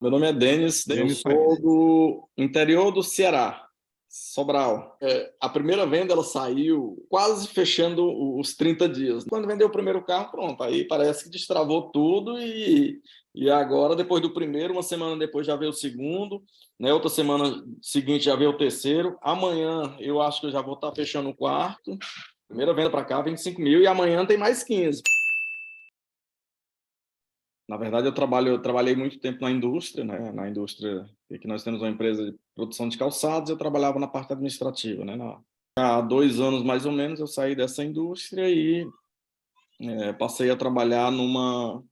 Meu nome é Denis, eu Denis sou Paes. do interior do Ceará, Sobral. A primeira venda ela saiu quase fechando os 30 dias. Quando vendeu o primeiro carro, pronto, aí parece que destravou tudo e agora, depois do primeiro, uma semana depois já veio o segundo, né? Outra semana seguinte já veio o terceiro. Amanhã eu acho que eu já vou estar fechando o quarto. Primeira venda para cá, 25 mil, e amanhã tem mais 15. Na verdade, eu trabalhei muito tempo na indústria, né? Na indústria, que nós temos uma empresa de produção de calçados, eu trabalhava na parte administrativa, né? Há 2 anos, mais ou menos, eu saí dessa indústria e passei a trabalhar numa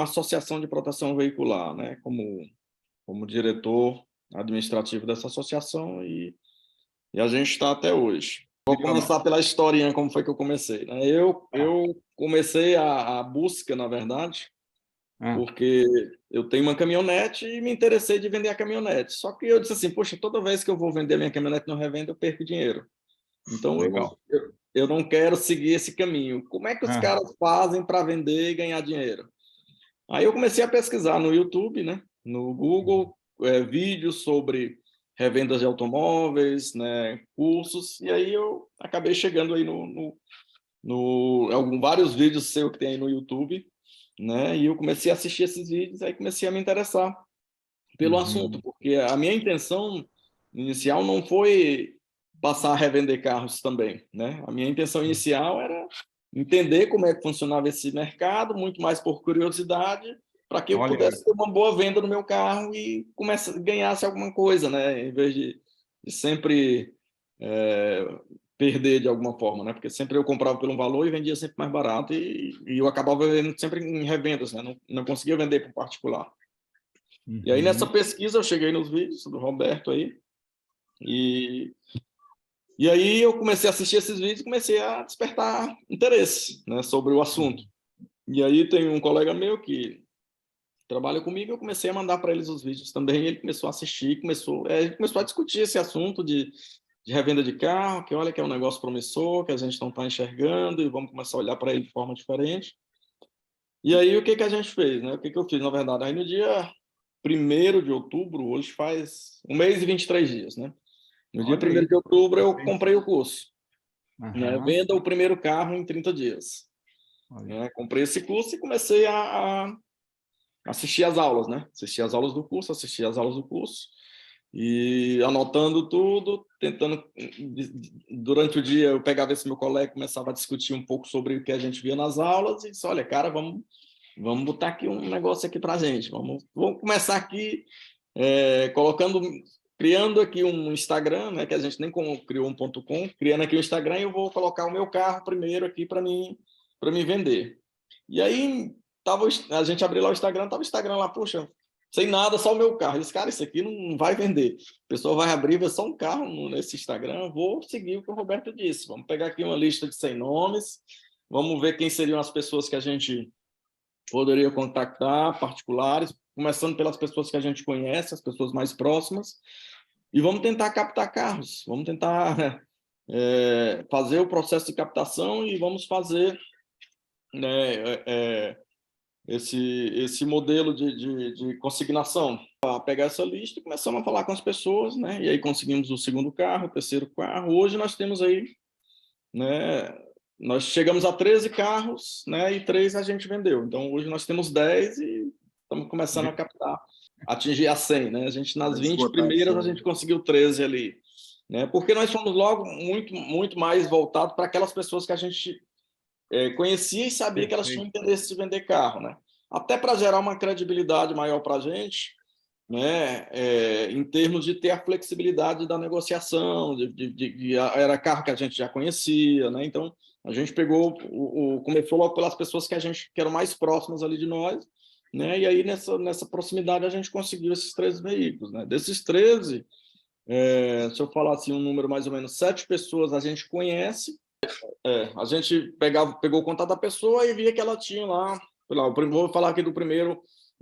associação de proteção veicular, né? Como diretor administrativo dessa associação e a gente está até hoje. Vou começar pela historinha, como foi que eu comecei, né? Eu comecei a busca, na verdade, porque eu tenho uma caminhonete e me interessei de vender a caminhonete. Só que eu disse assim, poxa, toda vez que eu vou vender minha caminhonete no revenda, eu perco dinheiro. Então Legal. eu não quero seguir esse caminho. Como é que os caras fazem para vender e ganhar dinheiro? Aí eu comecei a pesquisar no YouTube, né, no Google, vídeos sobre revendas de automóveis, né, cursos, e aí eu acabei chegando aí vários vídeos seu que tem aí no YouTube, né? E eu comecei a assistir esses vídeos, aí comecei a me interessar pelo assunto, porque a minha intenção inicial não foi passar a revender carros também, né? A minha intenção inicial era entender como é que funcionava esse mercado, muito mais por curiosidade, para que eu Olha, pudesse ter uma boa venda no meu carro e ganhasse alguma coisa, né? Em vez de sempre perder de alguma forma, né? Porque sempre eu comprava por um valor e vendia sempre mais barato e eu acabava vendendo sempre em revendas, né? Não conseguia vender para particular. E aí nessa pesquisa eu cheguei nos vídeos do Roberto aí e aí eu comecei a assistir esses vídeos e comecei a despertar interesse, né, sobre o assunto. E aí tem um colega meu que trabalha comigo, eu comecei a mandar para eles os vídeos também, ele começou a assistir, a gente começou a discutir esse assunto de revenda de carro, que olha que é um negócio promissor, que a gente não está enxergando e vamos começar a olhar para ele de forma diferente. E aí o que que a gente fez, né? O que que eu fiz, na verdade? Aí no dia 1º de outubro, hoje faz 1 mês e 23 dias, né? No dia olha 1º aí. de outubro eu comprei o curso, né? Aham. Venda o primeiro carro em 30 dias. Olha. Né? Comprei esse curso e comecei a assistir às aulas, né? Assistir às aulas do curso, assistir às aulas do curso e anotando tudo, tentando durante o dia eu pegava esse meu colega e começava a discutir um pouco sobre o que a gente via nas aulas e disse, olha, cara, vamos botar aqui um negócio aqui para a gente, vamos começar aqui criando aqui um Instagram, né, que a gente nem criou um .com, criando aqui o Instagram e eu vou colocar o meu carro primeiro aqui para mim vender. E aí a gente abriu lá o Instagram, tava o Instagram lá, puxa, sem nada, só o meu carro. Esse cara, isso aqui não vai vender. A pessoa vai abrir, vai só um carro nesse Instagram, vou seguir o que o Roberto disse. Vamos pegar aqui uma lista de 100 nomes, vamos ver quem seriam as pessoas que a gente poderia contactar, particulares, começando pelas pessoas que a gente conhece, as pessoas mais próximas, e vamos tentar captar carros, vamos tentar fazer o processo de captação e vamos fazer, né, esse modelo de consignação. Pegar essa lista e começamos a falar com as pessoas, né, e aí conseguimos o segundo carro, o terceiro carro. Hoje nós temos aí, né, nós chegamos a 13 carros, né, e 3 a gente vendeu. Então, hoje nós temos 10 e estamos começando a captar, atingir a 100, né? A gente, nas 20 primeiras, a gente conseguiu 13 ali, né? Porque nós fomos logo muito, muito mais voltados para aquelas pessoas que a gente conhecia e sabia que elas tinham interesse de vender carro, né? Até para gerar uma credibilidade maior para a gente, né, em termos de ter a flexibilidade da negociação, era carro que a gente já conhecia, né? Então a gente pegou começou logo pelas pessoas que eram mais próximas ali de nós, né? E aí nessa proximidade a gente conseguiu esses 13 veículos, né? Desses 13, se eu falar assim um número mais ou menos 7 pessoas a gente conhece, a gente pegou o contato da pessoa e via que ela tinha lá, vou falar aqui da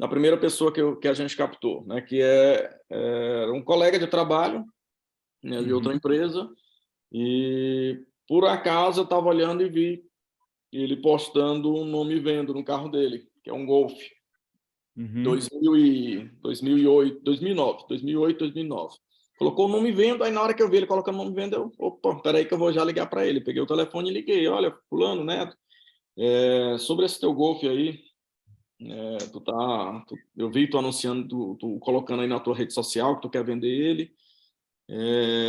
primeira pessoa que a gente captou, né, que é um colega de trabalho, né, de outra empresa, e por acaso eu estava olhando e vi ele postando um nome vendo no carro dele, que é um Golf. Uhum. 2008, 2009. Colocou o nome venda, aí na hora que eu vi ele colocando o nome venda, eu, opa, peraí que eu vou já ligar para ele. Peguei o telefone e liguei, olha, fulano, Neto, sobre esse teu Golf aí, eu vi tu anunciando, tu colocando aí na tua rede social que tu quer vender ele.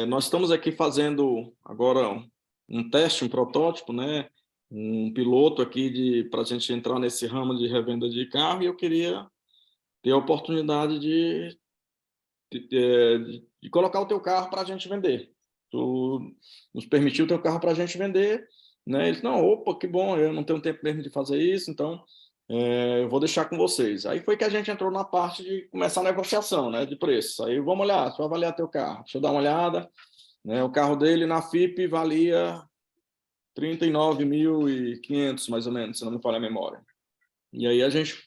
Nós estamos aqui fazendo agora um teste, um protótipo, né? Um piloto aqui para a gente entrar nesse ramo de revenda de carro, e eu queria ter a oportunidade de colocar o teu carro para a gente vender. Tu nos permitiu o teu carro para a gente vender, né? Eles, não, opa, que bom, eu não tenho tempo mesmo de fazer isso, então eu vou deixar com vocês. Aí foi que a gente entrou na parte de começar a negociação, né, de preços. Aí vamos olhar, deixa eu avaliar teu carro, deixa eu dar uma olhada, né? O carro dele na FIP valia 39.500, mais ou menos, se não me falha a memória. E aí a gente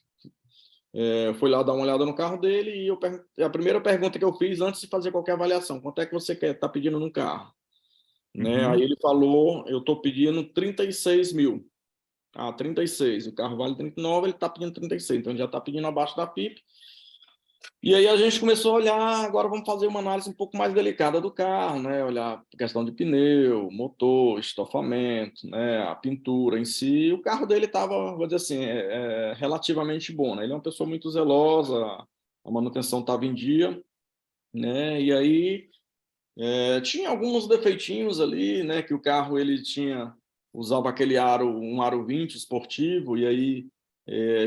fui lá dar uma olhada no carro dele e a primeira pergunta que eu fiz antes de fazer qualquer avaliação, quanto é que você quer tá pedindo no carro? Né? Aí Uhum. ele falou, eu estou pedindo 36 mil. Ah, 36, o carro vale 39, ele está pedindo 36, então ele já está pedindo abaixo da FIP. E aí a gente começou a olhar, agora vamos fazer uma análise um pouco mais delicada do carro, né? Olhar a questão de pneu, motor, estofamento, né? A pintura em si. O carro dele estava, vou dizer assim, relativamente bom, né? Ele é uma pessoa muito zelosa, a manutenção estava em dia, né? E aí tinha alguns defeitinhos ali, né? Que o carro ele usava aquele aro, um aro 20 esportivo, e aí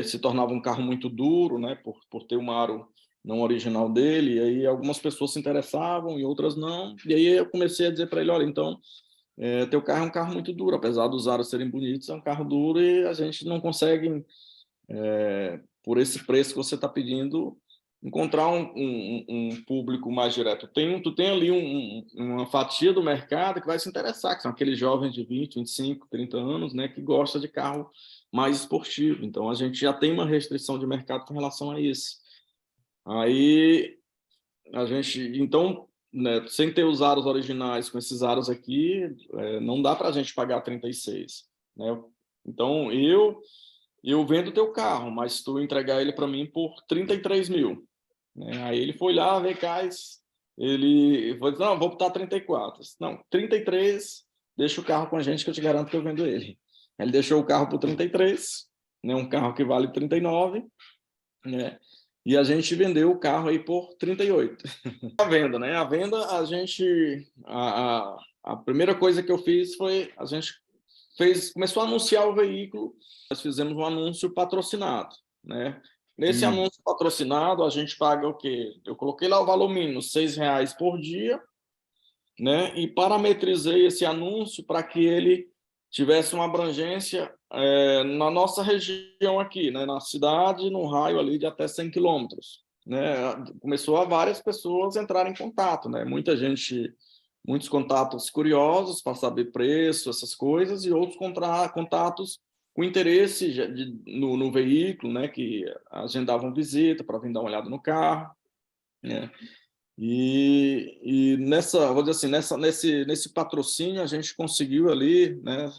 se tornava um carro muito duro, né? Por ter um aro não original dele, e aí algumas pessoas se interessavam e outras não. E aí eu comecei a dizer para ele, olha, então teu carro é um carro muito duro, apesar dos aros serem bonitos, é um carro duro e a gente não consegue, por esse preço que você está pedindo, encontrar um público mais direto. Tu tem ali uma fatia do mercado que vai se interessar, que são aqueles jovens de 20, 25, 30 anos, né, que gosta de carro mais esportivo. Então, a gente já tem uma restrição de mercado com relação a isso. Aí, então, né, sem ter os aros originais, com esses aros aqui, não dá para a gente pagar 36, né? Então, eu vendo o teu carro, mas tu entregar ele para mim por 33 mil. Né? Aí ele foi lá, vem cá, ele falou, não, vou botar 34. Não, 33, deixa o carro com a gente que eu te garanto que eu vendo ele. Ele deixou o carro por 33, né? Um carro que vale 39, né? E a gente vendeu o carro aí por 38. A venda, né? A venda, a primeira coisa que eu fiz foi, a gente começou a anunciar o veículo, nós fizemos um anúncio patrocinado, né? Nesse anúncio patrocinado, a gente paga o quê? Eu coloquei lá o valor mínimo, R$ 6 por dia, né? E parametrizei esse anúncio para que ele tivesse uma abrangência na nossa região aqui, né? Na cidade, num raio ali de até 100 quilômetros. Né? Começou a várias pessoas entrarem em contato, né? Muitos contatos curiosos para saber preço, essas coisas, e outros contatos com interesse no veículo, né? Que agendavam visita para vir dar uma olhada no carro, né? E vou dizer assim, nesse patrocínio a gente conseguiu ali, né?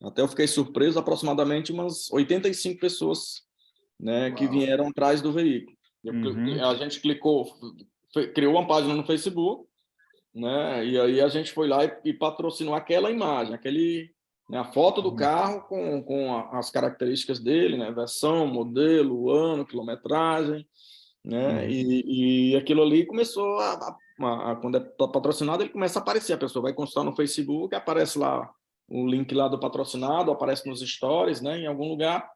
Até eu fiquei surpreso, aproximadamente umas 85 pessoas, né, que Uau. vieram atrás do veículo. Uhum. A gente criou uma página no Facebook, né, e aí a gente foi lá e patrocinou aquela imagem, né, a foto do carro com as características dele, né, versão, modelo, ano, quilometragem, né? Uhum. E aquilo ali começou quando é patrocinado, ele começa a aparecer. A pessoa vai consultar no Facebook, aparece lá o link lá do patrocinado, aparece nos stories, né? Em algum lugar,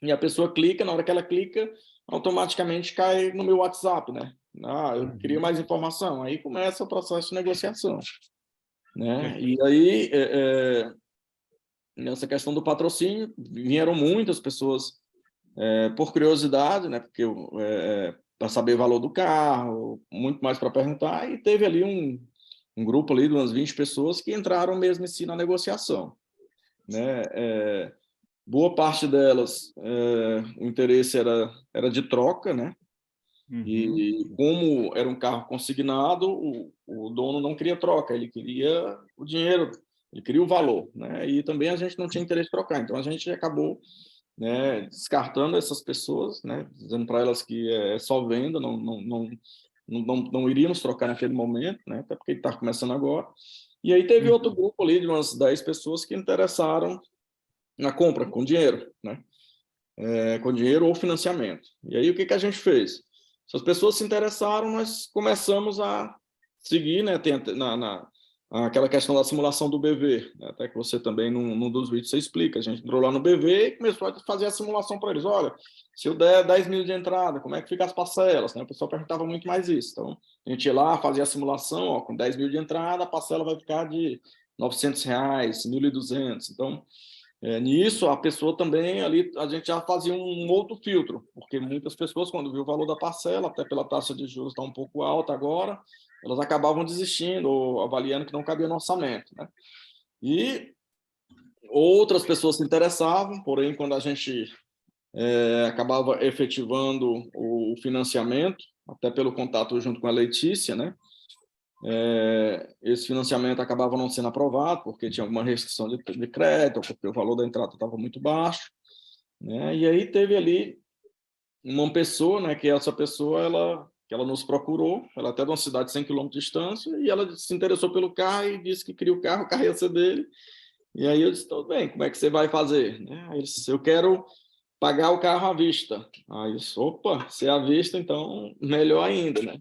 e a pessoa clica. Na hora que ela clica, automaticamente cai no meu WhatsApp, né? Ah, eu queria Uhum. mais informação. Aí começa o processo de negociação, né? Perfeito. E aí, nessa questão do patrocínio, vieram muitas pessoas por curiosidade, né? Porque para saber o valor do carro, muito mais para perguntar, e teve ali um grupo ali de umas 20 pessoas que entraram mesmo em si na negociação, né? Boa parte delas, o interesse era de troca, né? Uhum. E como era um carro consignado, o dono não queria troca, ele queria o dinheiro, ele queria o valor, né? E também a gente não tinha interesse em trocar, então a gente acabou né, descartando essas pessoas, né, dizendo para elas que é só venda, não iríamos trocar naquele momento, né, até porque está começando agora. E aí teve outro grupo ali de umas 10 pessoas que interessaram na compra com dinheiro, né, com dinheiro ou financiamento. E aí o que a gente fez? Se as pessoas se interessaram, nós começamos a seguir, né, tem aquela questão da simulação do BV, né, até que você também, num dos vídeos, você explica. A gente entrou lá no BV e começou a fazer a simulação para eles. Olha, se eu der 10 mil de entrada, como é que fica as parcelas? Né? O pessoal perguntava muito mais isso. Então, a gente ia lá, fazia a simulação, ó, com 10 mil de entrada, a parcela vai ficar de R$900, 1.200. Então, nisso, a pessoa também, ali, a gente já fazia um outro filtro, porque muitas pessoas, quando viu o valor da parcela, até pela taxa de juros está um pouco alta agora, elas acabavam desistindo ou avaliando que não cabia no orçamento, né? E outras pessoas se interessavam, porém, quando a gente acabava efetivando o financiamento, até pelo contato junto com a Letícia, né? Esse financiamento acabava não sendo aprovado, porque tinha alguma restrição de crédito, porque o valor da entrada estava muito baixo, né? E aí teve ali uma pessoa, né, que essa pessoa, ela nos procurou, ela até de uma cidade de 100 quilômetros de distância, e ela se interessou pelo carro e disse que queria o carro ia ser dele. E aí eu disse, tudo bem, como é que você vai fazer? Né? Aí ele disse, eu quero pagar o carro à vista. Aí eu disse, opa, se é à vista, então melhor ainda, né?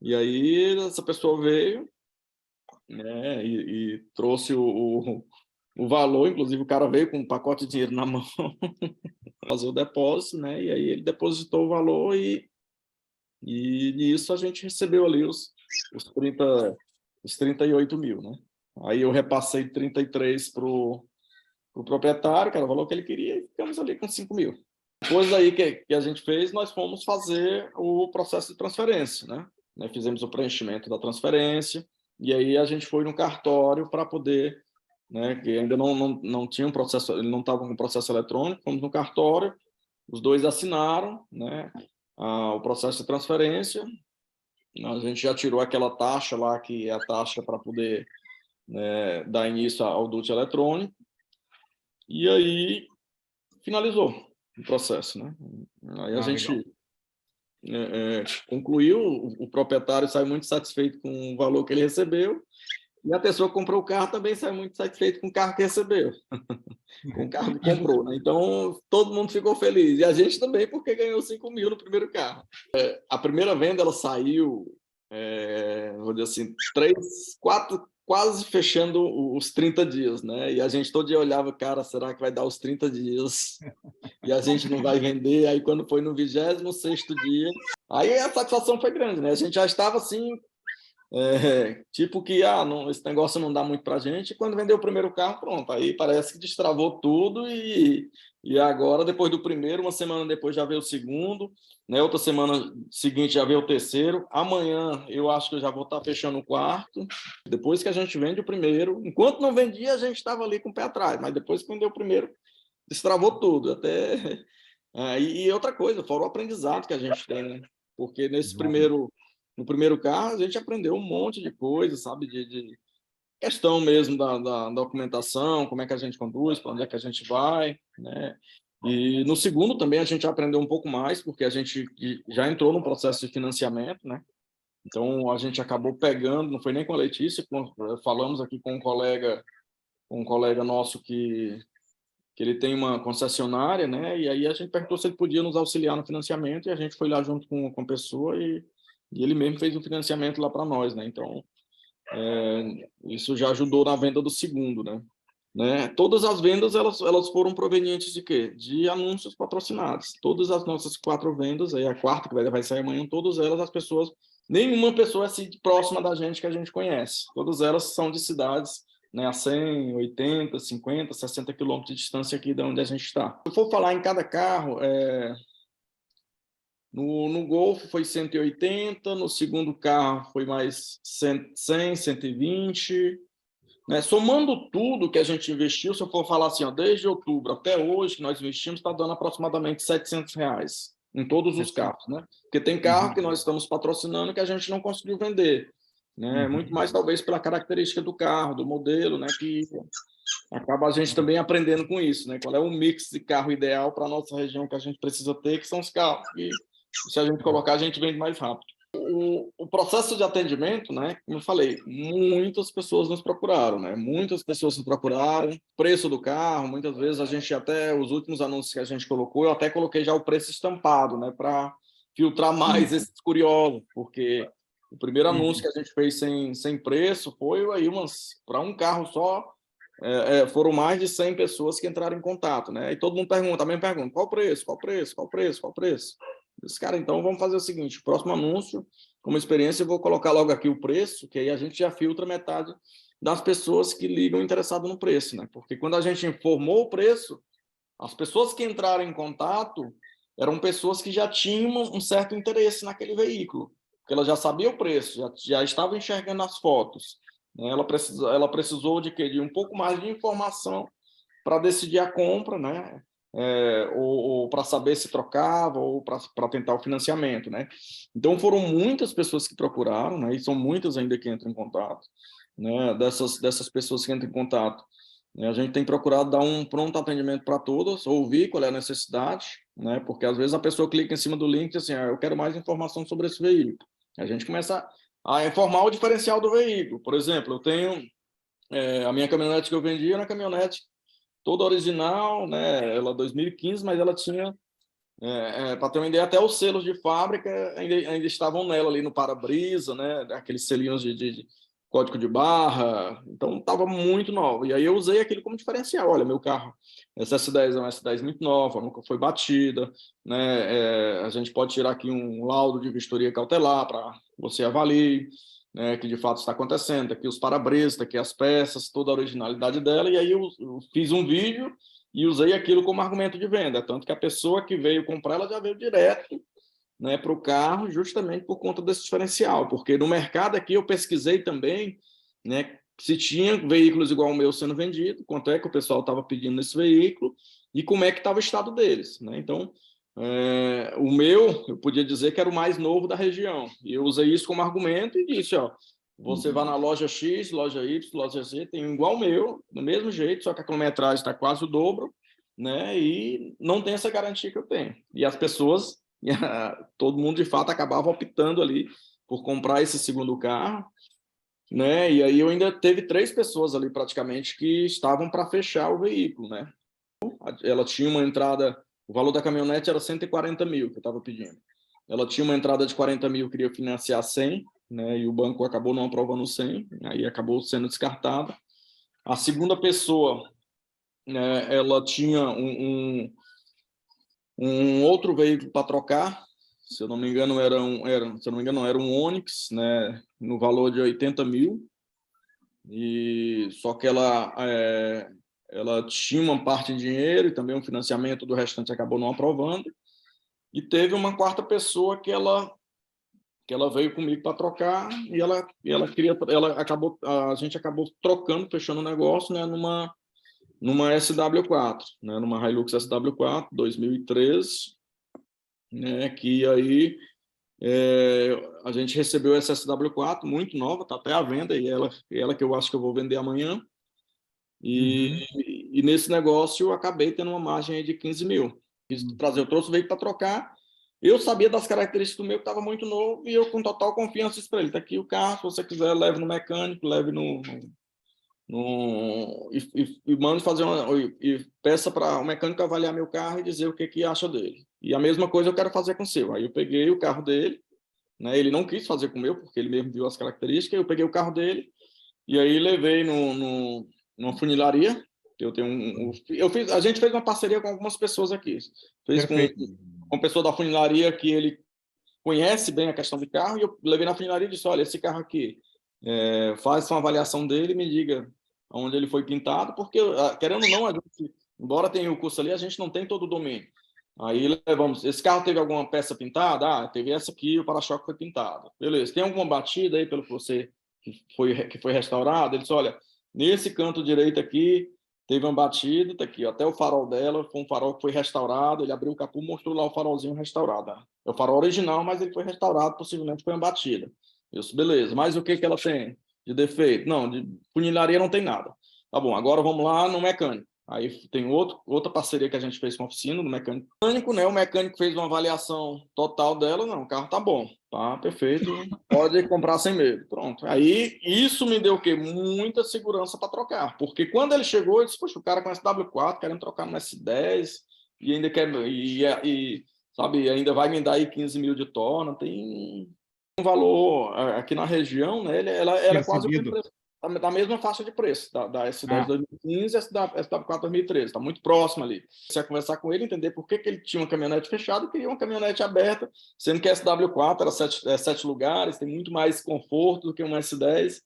E aí essa pessoa veio, né, e trouxe o valor, inclusive o cara veio com um pacote de dinheiro na mão, fazer o depósito, né? E aí ele depositou o valor e nisso a gente recebeu ali os 38 mil, né? Aí eu repassei 33 para o proprietário, que era o valor que ele queria, e ficamos ali com 5 mil. Depois aí que a gente fez, nós fomos fazer o processo de transferência, né? Fizemos o preenchimento da transferência, e aí a gente foi no cartório para poder, né, que ainda não tinha um processo, ele não estava com processo eletrônico, fomos no cartório, os dois assinaram, né, o processo de transferência, a gente já tirou aquela taxa lá, que é a taxa para poder, né, dar início ao DUT eletrônico, e aí finalizou o processo, né? Aí a gente concluiu, o proprietário sai muito satisfeito com o valor que ele recebeu, e a pessoa que comprou o carro também sai muito satisfeito com o carro que recebeu, com o carro que comprou, né? Então, todo mundo ficou feliz. E a gente também, porque ganhou 5 mil no primeiro carro. A primeira venda, ela saiu, vou dizer assim, 3, 4, quase fechando os 30 dias, né? E a gente todo dia olhava, cara, será que vai dar os 30 dias? E a gente não vai vender. Aí, quando foi no 26º dia, aí a satisfação foi grande, né? A gente já estava assim, tipo que não, esse negócio não dá muito para a gente. E quando vendeu o primeiro carro, pronto, aí parece que destravou tudo e agora, depois do primeiro, uma semana depois já veio o segundo, né? Outra semana seguinte já veio o terceiro. Amanhã eu acho que eu já vou estar fechando o quarto. Depois que a gente vende o primeiro, enquanto não vendia, a gente estava ali com o pé atrás, mas depois que vendeu o primeiro, destravou tudo. Até e outra coisa, fora o aprendizado que a gente tem, né? Porque no primeiro carro, a gente aprendeu um monte de coisa, sabe? De questão mesmo da documentação, como é que a gente conduz, para onde é que a gente vai, né? E no segundo também a gente aprendeu um pouco mais, porque a gente já entrou no processo de financiamento, né? Então, a gente acabou pegando, não foi nem com a Letícia, falamos aqui com um colega nosso que ele tem uma concessionária, né? E aí a gente perguntou se ele podia nos auxiliar no financiamento, e a gente foi lá junto com a pessoa e ele mesmo fez o financiamento lá para nós, né? Então, isso já ajudou na venda do segundo, né? Todas as vendas, elas foram provenientes de quê? De anúncios patrocinados. Todas as nossas 4 vendas, aí a quarta, que vai sair amanhã, todas elas, as pessoas, nenhuma pessoa é assim próxima da gente que a gente conhece. Todas elas são de cidades, né, a 100, 80, 50, 60 quilômetros de distância aqui de onde a gente está. Se eu for falar em cada carro, no Golf foi 180, no segundo carro foi mais 100, 120, né? Somando tudo que a gente investiu, se eu for falar assim, desde outubro até hoje, que nós investimos, está dando aproximadamente R$700 em todos os carros, né? Porque tem carro que nós estamos patrocinando que a gente não conseguiu vender, né? Muito mais talvez pela característica do carro, do modelo, né? Que acaba a gente também aprendendo com isso, né? Qual é o mix de carro ideal para a nossa região que a gente precisa ter, que são os carros que, se a gente colocar, a gente vende mais rápido. O processo de atendimento, né? Como eu falei, muitas pessoas nos procuraram, né? Muitas pessoas nos procuraram. Preço do carro, muitas vezes a gente até, os últimos anúncios que a gente colocou, eu até coloquei já o preço estampado, né? Para filtrar mais esses curiosos, porque o primeiro anúncio que a gente fez sem preço foi aí para um carro só, foram mais de 100 pessoas que entraram em contato, né? E todo mundo também pergunta, qual o preço, qual o preço, qual o preço, qual o preço? Disse, cara, então vamos fazer o seguinte, próximo anúncio, como experiência, eu vou colocar logo aqui o preço, que aí a gente já filtra metade das pessoas que ligam interessadas no preço, né? Porque quando a gente informou o preço, as pessoas que entraram em contato eram pessoas que já tinham um certo interesse naquele veículo, porque ela já sabia o preço, já estava enxergando as fotos, né? Ela precisou de quê? De um pouco mais de informação para decidir a compra, né? Ou para saber se trocava, ou para tentar o financiamento, né? Então, foram muitas pessoas que procuraram, né? E são muitas ainda que entram em contato, né? Dessas pessoas que entram em contato, né? A gente tem procurado dar um pronto atendimento para todas, ouvir qual é a necessidade, né? Porque às vezes a pessoa clica em cima do link e assim, eu quero mais informação sobre esse veículo. A gente começa a informar o diferencial do veículo. Por exemplo, eu tenho a minha caminhonete que eu vendi era uma caminhonete toda original, né? Ela 2015, mas ela tinha, para ter uma ideia, até os selos de fábrica ainda estavam nela ali no para-brisa, né? Aqueles selinhos de código de barra, então estava muito nova. E aí eu usei aquilo como diferencial. Olha, meu carro, essa S10 é uma S10 muito nova, nunca foi batida, né? A gente pode tirar aqui um laudo de vistoria cautelar para você avalie, né, que de fato está acontecendo, aqui os para-brisas, aqui as peças, toda a originalidade dela, e aí eu fiz um vídeo e usei aquilo como argumento de venda, tanto que a pessoa que veio comprar, ela já veio direto, né, para o carro, justamente por conta desse diferencial, porque no mercado aqui eu pesquisei também, né, se tinha veículos igual o meu sendo vendido, quanto é que o pessoal estava pedindo nesse veículo, e como é que estava o estado deles, né? Então, o meu, eu podia dizer que era o mais novo da região. E eu usei isso como argumento e disse, ó, você vai na loja X, loja Y, loja Z, tem um igual o meu, do mesmo jeito, só que a quilometragem está quase o dobro, né? E não tem essa garantia que eu tenho. E as pessoas, todo mundo de fato acabava optando ali por comprar esse segundo carro, né? E aí eu ainda teve 3 pessoas ali praticamente que estavam para fechar o veículo, né? Ela tinha uma entrada, o valor da caminhonete era 140 mil que eu estava pedindo. Ela tinha uma entrada de 40 mil, queria financiar 100, né? E o banco acabou não aprovando 100, aí acabou sendo descartada. A segunda pessoa, né, ela tinha um outro veículo para trocar, se eu não me engano era um Onix, né, no valor de 80 mil, e só que ela tinha uma parte em dinheiro e também um financiamento do restante acabou não aprovando. E teve uma quarta pessoa que ela veio comigo para trocar e ela queria, a gente acabou trocando, fechando o negócio, né, numa SW4, né, numa Hilux SW4 2013, né, que aí a gente recebeu essa SW4 muito nova, tá até à venda, e ela que eu acho que eu vou vender amanhã. E nesse negócio eu acabei tendo uma margem aí de 15 mil. Eu trouxe o veículo para trocar. Eu sabia das características do meu, que estava muito novo, e eu com total confiança disse para ele, está aqui o carro, se você quiser, leve no mecânico, leve e mande fazer e peça para o mecânico avaliar meu carro e dizer o que acha dele. E a mesma coisa eu quero fazer com o seu. Aí eu peguei o carro dele, né? Ele não quis fazer com o meu, porque ele mesmo viu as características, eu peguei o carro dele, e aí levei numa funilaria. Eu tenho a gente fez uma parceria com algumas pessoas aqui. Fez com pessoa da funilaria que ele conhece bem a questão de carro, e eu levei na funilaria e disse, olha, esse carro aqui, faz uma avaliação dele e me diga onde ele foi pintado, porque, querendo ou não, a gente, embora tenha o curso ali, a gente não tem todo o domínio. Aí levamos, esse carro teve alguma peça pintada? Teve essa aqui, o para-choque foi pintado. Beleza, tem alguma batida aí pelo que você que foi restaurado? Ele disse, olha, nesse canto direito aqui teve uma batida, tá aqui, até o farol dela foi um farol que foi restaurado, ele abriu o capô, mostrou lá o farolzinho restaurado. É o farol original, mas ele foi restaurado, possivelmente foi uma batida. Eu disse, beleza, mas o que ela tem de defeito? Não, de funilaria não tem nada. Tá bom, agora vamos lá no mecânico. Aí tem outra parceria que a gente fez com a oficina, no mecânico. Né? O mecânico fez uma avaliação total dela, não, o carro tá bom, tá perfeito, pode comprar sem medo. Pronto. Aí isso me deu o quê? Muita segurança para trocar. Porque quando ele chegou, ele disse, poxa, o cara com SW4 querendo trocar no S10 e ainda quer. Sabe, ainda vai me dar aí 15 mil de torna, tem um valor aqui na região, né? Ela é quase o mesmo preço, da mesma faixa de preço da S10 2015 e SW4 2013, está muito próximo ali. Você vai conversar com ele, entender por que ele tinha uma caminhonete fechada e queria uma caminhonete aberta, sendo que a SW4 era 7 lugares, tem muito mais conforto do que uma S10.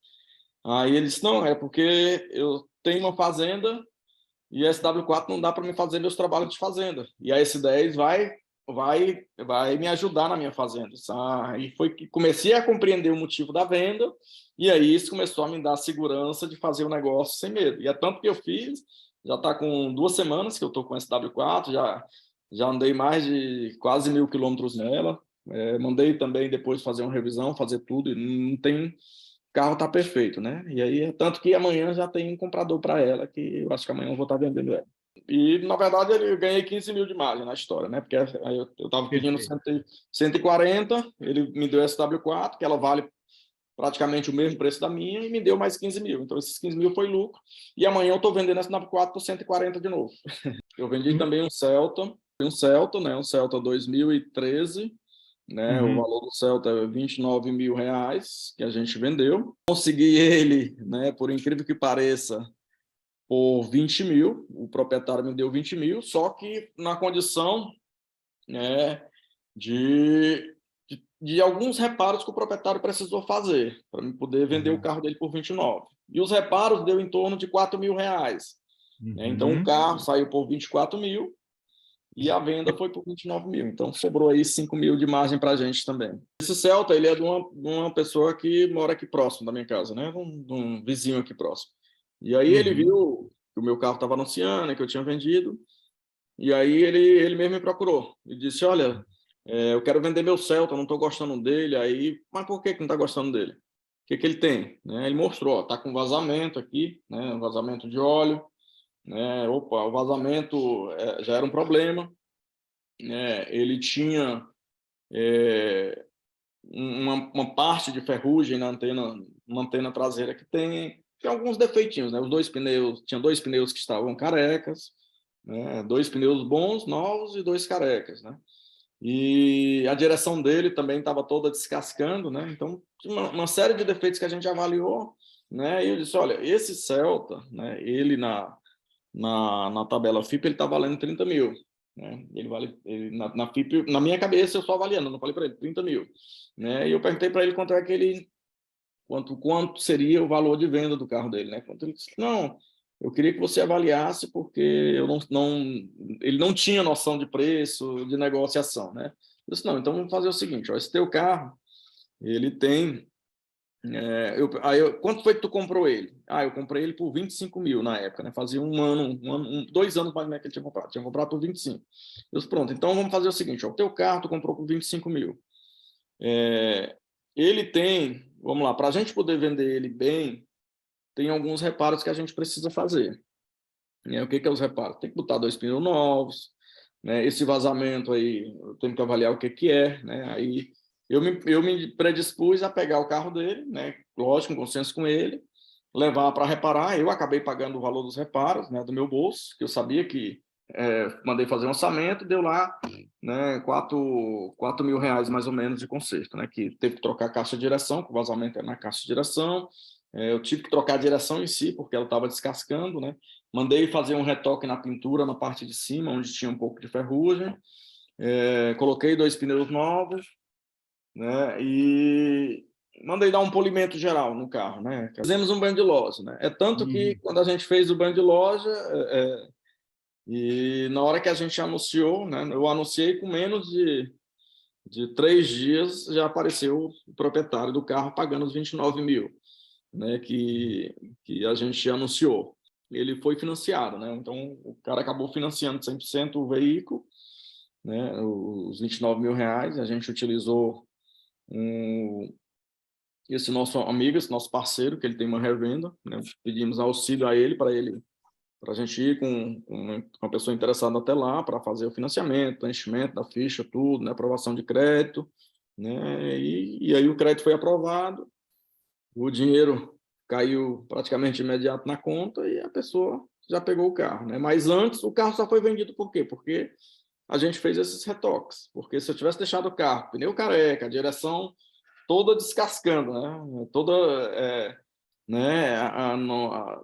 Aí ele disse, não, é porque eu tenho uma fazenda e a SW4 não dá para me fazer meus trabalhos de fazenda. E a S10 vai me ajudar na minha fazenda. E foi que comecei a compreender o motivo da venda, e aí isso começou a me dar segurança de fazer o negócio sem medo. E é tanto que eu fiz, já está com 2 semanas que eu estou com SW4, já andei mais de quase 1.000 quilômetros nela, mandei também depois fazer uma revisão, fazer tudo, e não tem... O carro está perfeito, né? E aí, é tanto que amanhã já tem um comprador para ela, que eu acho que amanhã eu vou estar vendendo ela. E, na verdade, eu ganhei 15 mil de margem na história, né? Porque aí eu estava pedindo 140, ele me deu SW4, que ela vale praticamente o mesmo preço da minha, e me deu mais 15 mil. Então, esses 15 mil foi lucro. E amanhã eu estou vendendo a SW4 por 140 de novo. Eu vendi também um Celta, né? Um Celta 2013, né? O valor do Celta é R$29 mil que a gente vendeu. Consegui ele, né? Por incrível que pareça, por 20 mil, o proprietário me deu 20 mil, só que na condição, né, de alguns reparos que o proprietário precisou fazer para poder vender o carro dele por 29. E os reparos deu em torno de R$4 mil. Né? Então o carro saiu por 24 mil e a venda foi por 29 mil. Então sobrou aí 5 mil de margem para a gente também. Esse Celta, ele é de uma pessoa que mora aqui próximo da minha casa, né? De um vizinho aqui próximo. E aí ele viu que o meu carro estava anunciando, que eu tinha vendido, e aí ele mesmo me procurou. Ele disse, olha, eu quero vender meu Celta, não estou gostando dele. Aí, mas por que não está gostando dele? O que ele tem? Né? Ele mostrou, está com vazamento aqui, né? Um vazamento de óleo. Né? Opa, o vazamento já era um problema. Né? Ele tinha uma parte de ferrugem na antena, uma antena traseira que tem alguns defeitinhos, né? Tinha 2 pneus que estavam carecas, né? 2 pneus bons, novos e 2 carecas, né? E a direção dele também estava toda descascando, né? Então, tinha uma série de defeitos que a gente avaliou, né? E eu disse, olha, esse Celta, né? Ele na tabela FIP ele está valendo 30 mil. Né? Na FIP, na minha cabeça, eu só avaliando, não falei para ele, 30 mil. Né? E eu perguntei para ele quanto é que quanto seria o valor de venda do carro dele. Né? Ele disse, não, eu queria que você avaliasse, porque ele não tinha noção de preço, de negociação. Né? Eu disse, não, então vamos fazer o seguinte, ó, esse teu carro, ele tem... quanto foi que tu comprou ele? Eu comprei ele por 25 mil na época, né? Fazia 2 anos mais ou menos que ele tinha comprado por 25. Eu disse, pronto, então vamos fazer o seguinte, ó, o teu carro tu comprou por 25 mil. Ele tem, vamos lá, para a gente poder vender ele bem, tem alguns reparos que a gente precisa fazer. O que é os reparos? Tem que botar 2 pneus novos, né? Esse vazamento aí, eu tenho que avaliar o que é, né? Aí eu me predispus a pegar o carro dele, né? Lógico, em consenso com ele, levar para reparar. Eu acabei pagando o valor dos reparos, né? Do meu bolso, que eu sabia que mandei fazer um orçamento, deu lá, né? 4 mil reais mais ou menos de conserto, né? Que teve que trocar a caixa de direção, que o vazamento é na caixa de direção. Eu tive que trocar a direção em si, porque ela estava descascando, né? Mandei fazer um retoque na pintura, na parte de cima, onde tinha um pouco de ferrugem. Coloquei 2 pneus novos, né? E mandei dar um polimento geral no carro, né? Fizemos um banho de loja, né? É tanto que quando a gente fez o banho de loja, e na hora que a gente anunciou, né? Eu anunciei com menos de 3 dias, já apareceu o proprietário do carro pagando os 29 mil, né? Que a gente anunciou. Ele foi financiado, né? Então o cara acabou financiando 100% o veículo, né? Os 29 mil reais. A gente utilizou esse nosso amigo, esse nosso parceiro, que ele tem uma revenda, né? Pedimos auxílio a ele, para a gente ir com uma pessoa interessada até lá para fazer o financiamento, enchimento da ficha, tudo, né? Aprovação de crédito, né? E aí o crédito foi aprovado, o dinheiro caiu praticamente imediato na conta e a pessoa já pegou o carro, né? Mas antes o carro só foi vendido por quê? Porque a gente fez esses retoques. Porque se eu tivesse deixado o carro, pneu careca, a direção toda descascando, né? Toda, né?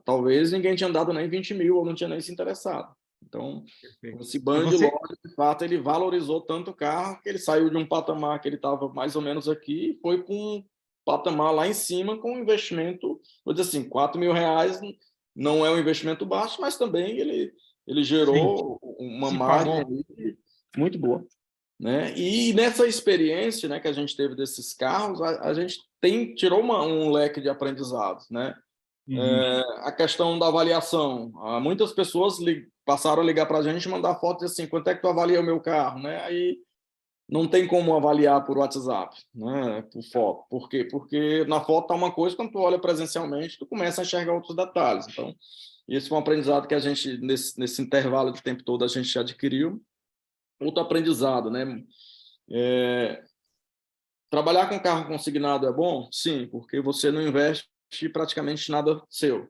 Talvez ninguém tinha dado nem 20 mil ou não tinha nem se interessado. Então, Perfeito. esse banho de loja, de fato, ele valorizou tanto o carro que ele saiu de um patamar que ele estava mais ou menos aqui e foi para um patamar lá em cima com um investimento, vou dizer assim, R$ 4.000 não é um investimento baixo, mas também ele gerou uma margem muito boa, né? E nessa experiência, né, que a gente teve desses carros, a gente tirou um leque de aprendizados, né? A questão da avaliação, muitas pessoas passaram a ligar para a gente e mandar fotos assim, quanto é que tu avalia o meu carro, né? Aí não tem como avaliar por WhatsApp, né? Por foto. Por quê? Porque na foto está uma coisa, quando tu olha presencialmente, tu começa a enxergar outros detalhes. Então, esse foi um aprendizado que a gente, nesse intervalo de tempo todo, a gente adquiriu. Outro aprendizado, né? Trabalhar com carro consignado é bom? Sim, porque você não investe praticamente nada seu,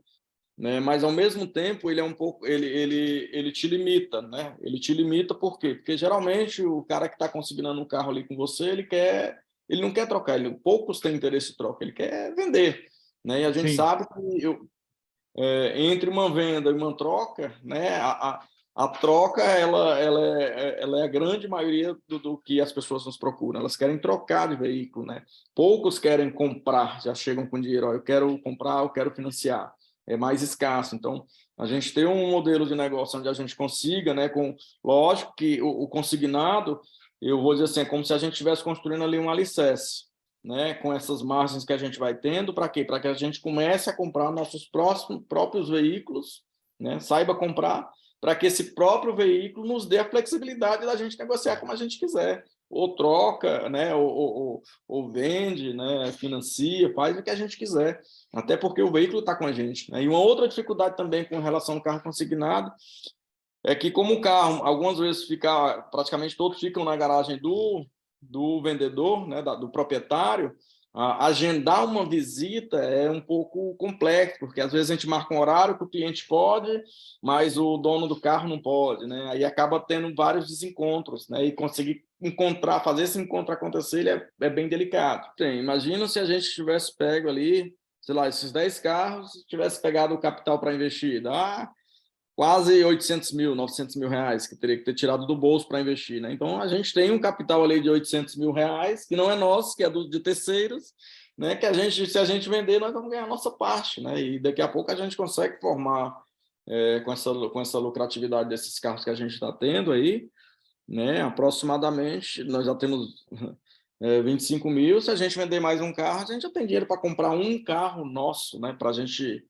né? Mas ao mesmo tempo ele é um pouco, ele te limita, né? Ele te limita por quê? Porque geralmente o cara que está consignando um carro ali com você, ele não quer trocar, poucos têm interesse em troca, ele quer vender, né? E a gente sabe que entre uma venda e uma troca, né? A troca ela é a grande maioria do que as pessoas nos procuram. Elas querem trocar de veículo, né? Poucos querem comprar, já chegam com dinheiro. Ó, eu quero comprar, eu quero financiar. É mais escasso. Então, a gente tem um modelo de negócio onde a gente consiga, né? Lógico que o consignado, eu vou dizer assim, é como se a gente estivesse construindo ali um alicerce, né, com essas margens que a gente vai tendo, para quê? Para que a gente comece a comprar nossos próprios veículos, né, saiba comprar, para que esse próprio veículo nos dê a flexibilidade da gente negociar como a gente quiser, ou troca, né, ou vende, né, financia, faz o que a gente quiser, até porque o veículo está com a gente, né? E uma outra dificuldade também com relação ao carro consignado é que, como o carro, algumas vezes praticamente todos ficam na garagem do vendedor, né, do proprietário, agendar uma visita é um pouco complexo, porque às vezes a gente marca um horário que o cliente pode, mas o dono do carro não pode, né? Aí acaba tendo vários desencontros, né? E conseguir fazer esse encontro acontecer, ele é bem delicado. Imagina se a gente tivesse pego ali, sei lá, esses 10 carros, tivesse pegado o capital para investir, dá quase 800 mil, 900 mil reais que teria que ter tirado do bolso para investir, né? Então, a gente tem um capital ali de 800 mil reais, que não é nosso, que é de terceiros, né? Que se a gente vender, nós vamos ganhar a nossa parte, né? E daqui a pouco a gente consegue formar, com essa lucratividade desses carros que a gente está tendo aí, né? Aproximadamente, nós já temos 25 mil. Se a gente vender mais um carro, a gente já tem dinheiro para comprar um carro nosso, né? Para a gente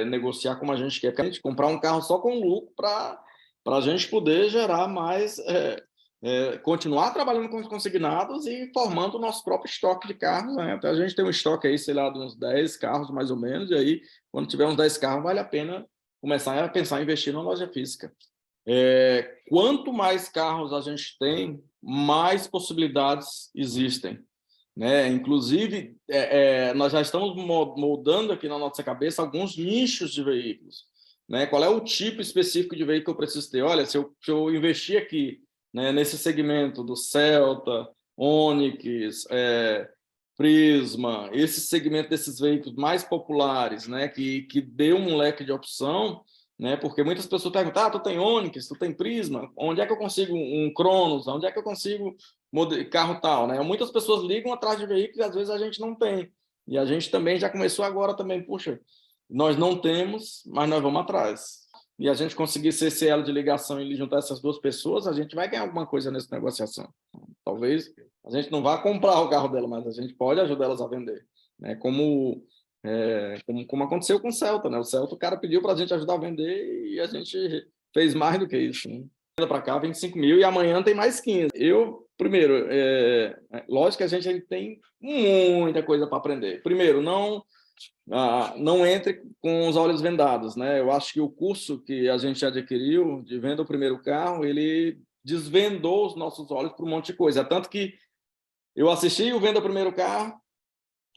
negociar como a gente quer. Porque a gente comprar um carro só com lucro para a gente poder gerar mais, continuar trabalhando com os consignados e formando o nosso próprio estoque de carros, né? Então, a gente tem um estoque aí, sei lá, de uns 10 carros mais ou menos, e aí, quando tiver uns 10 carros, vale a pena começar a pensar em investir na loja física. Quanto mais carros a gente tem, mais possibilidades existem, né? Inclusive, nós já estamos moldando aqui na nossa cabeça alguns nichos de veículos, né? Qual é o tipo específico de veículo que eu preciso ter? Olha, se eu investir aqui, né, nesse segmento do Celta, Onix, Prisma, esse segmento desses veículos mais populares, né, que dê um leque de opção, né? Porque muitas pessoas perguntam, tu tem Onix, tu tem Prisma, onde é que eu consigo um Cronos, onde é que eu consigo carro tal, né? Muitas pessoas ligam atrás de veículos e às vezes a gente não tem. E a gente também já começou agora também, puxa, nós não temos, mas nós vamos atrás. E a gente conseguir ser esse elo de ligação e juntar essas duas pessoas, a gente vai ganhar alguma coisa nessa negociação. Talvez a gente não vá comprar o carro dela, mas a gente pode ajudar elas a vender, né? Como aconteceu com o Celta, né? O Celta, o cara pediu para a gente ajudar a vender e a gente fez mais do que isso, né? Para cá, 25 mil e amanhã tem mais 15. Eu Primeiro, lógico que a gente ainda tem muita coisa para aprender. Primeiro, não entre com os olhos vendados, né? Eu acho que o curso que a gente adquiriu de Venda o Primeiro Carro, ele desvendou os nossos olhos para um monte de coisa. Tanto que eu assisti o Venda o Primeiro Carro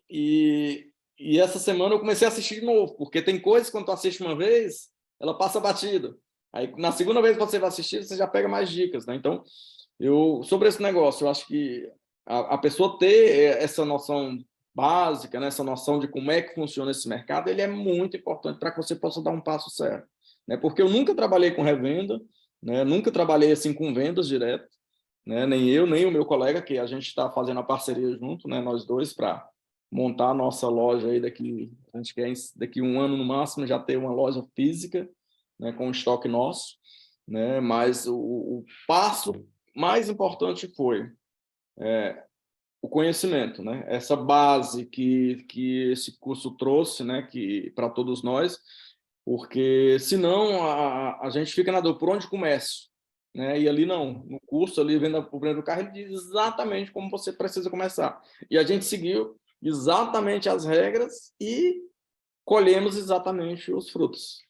e essa semana eu comecei a assistir de novo, porque tem coisas que quando tu assiste uma vez, ela passa batida. Aí, na segunda vez que você vai assistir, você já pega mais dicas, né? Então, sobre esse negócio, eu acho que a pessoa ter essa noção básica, né, essa noção de como é que funciona esse mercado, ele é muito importante para que você possa dar um passo certo, né? Porque eu nunca trabalhei com revenda, né? Nunca trabalhei assim com vendas direto, né? Nem eu, nem o meu colega, que a gente está fazendo a parceria junto, né? Nós dois, para montar a nossa loja aí a gente quer daqui um ano no máximo já ter uma loja física, né, com estoque nosso, né? Mas o passo mais importante foi o conhecimento, né? Essa base que esse curso trouxe, né? Que para todos nós, porque senão a gente fica na dor, por onde começo, né? E ali não, no curso ali vendo o primeiro carro, ele diz exatamente como você precisa começar. E a gente seguiu exatamente as regras e colhemos exatamente os frutos.